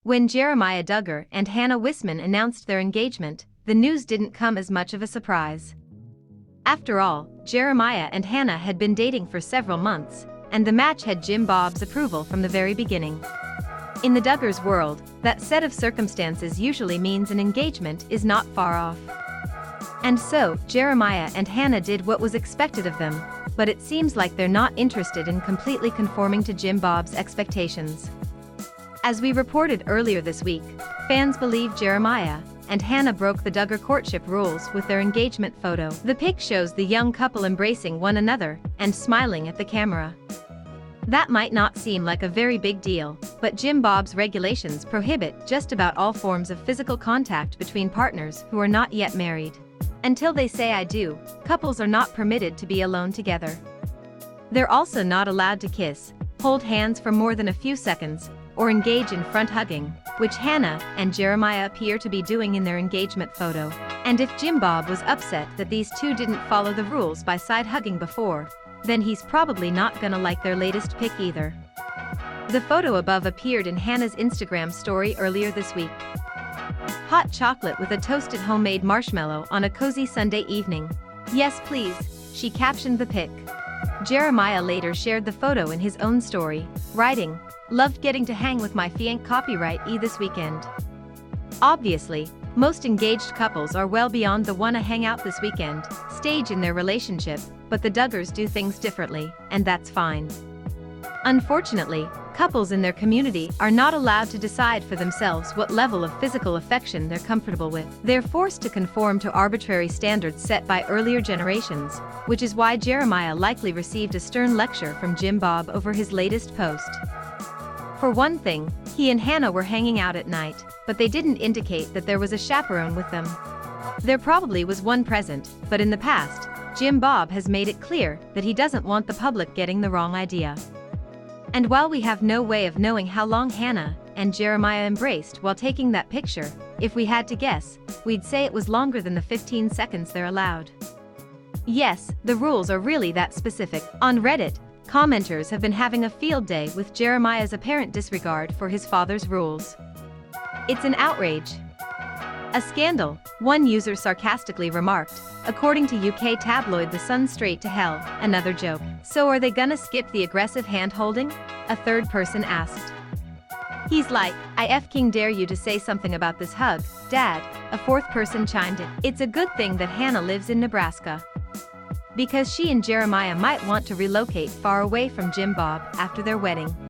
When Jeremiah Duggar and Hannah Wissmann announced their engagement, the news didn't come as much of a surprise. After all, Jeremiah and Hannah had been dating for several months, and the match had Jim Bob's approval from the very beginning. In the Duggars world, that set of circumstances usually means an engagement is not far off. And so, Jeremiah and Hannah did what was expected of them, but it seems like they're not interested in completely conforming to Jim Bob's expectations. As we reported earlier this week, fans believe Jeremiah and Hannah broke the Duggar courtship rules with their engagement photo. The pic shows the young couple embracing one another and smiling at the camera. That might not seem like a very big deal, but Jim Bob's regulations prohibit just about all forms of physical contact between partners who are not yet married. Until they say I do, couples are not permitted to be alone together. They're also not allowed to kiss, hold hands for more than a few seconds, or engage in front hugging, which Hannah and Jeremiah appear to be doing in their engagement photo. And if Jim Bob was upset that these two didn't follow the rules by side hugging before, then he's probably not gonna like their latest pic either. The photo above appeared in Hannah's Instagram story earlier this week. Hot chocolate with a toasted homemade marshmallow on a cozy Sunday evening. Yes please, she captioned the pic. Jeremiah later shared the photo in his own story, writing, "Loved getting to hang with my fiancé copyright this weekend." Obviously, most engaged couples are well beyond the wanna hang out this weekend stage in their relationship, but the Duggars do things differently, and that's fine. Unfortunately, couples in their community are not allowed to decide for themselves what level of physical affection they're comfortable with. They're forced to conform to arbitrary standards set by earlier generations, which is why Jeremiah likely received a stern lecture from Jim Bob over his latest post. For one thing, he and Hannah were hanging out at night, but they didn't indicate that there was a chaperone with them. There probably was one present, but in the past, Jim Bob has made it clear that he doesn't want the public getting the wrong idea. And while we have no way of knowing how long Hannah and Jeremiah embraced while taking that picture, if we had to guess, we'd say it was longer than the 15 seconds they're allowed. Yes, the rules are really that specific. On Reddit, commenters have been having a field day with Jeremiah's apparent disregard for his father's rules. It's an outrage. A scandal, one user sarcastically remarked, according to UK tabloid The Sun. Straight to hell, another joke. So are they gonna skip the aggressive hand-holding? A third person asked. He's like, I f***ing dare you to say something about this hug, Dad, a fourth person chimed in. It's a good thing that Hannah lives in Nebraska, because she and Jeremiah might want to relocate far away from Jim Bob after their wedding.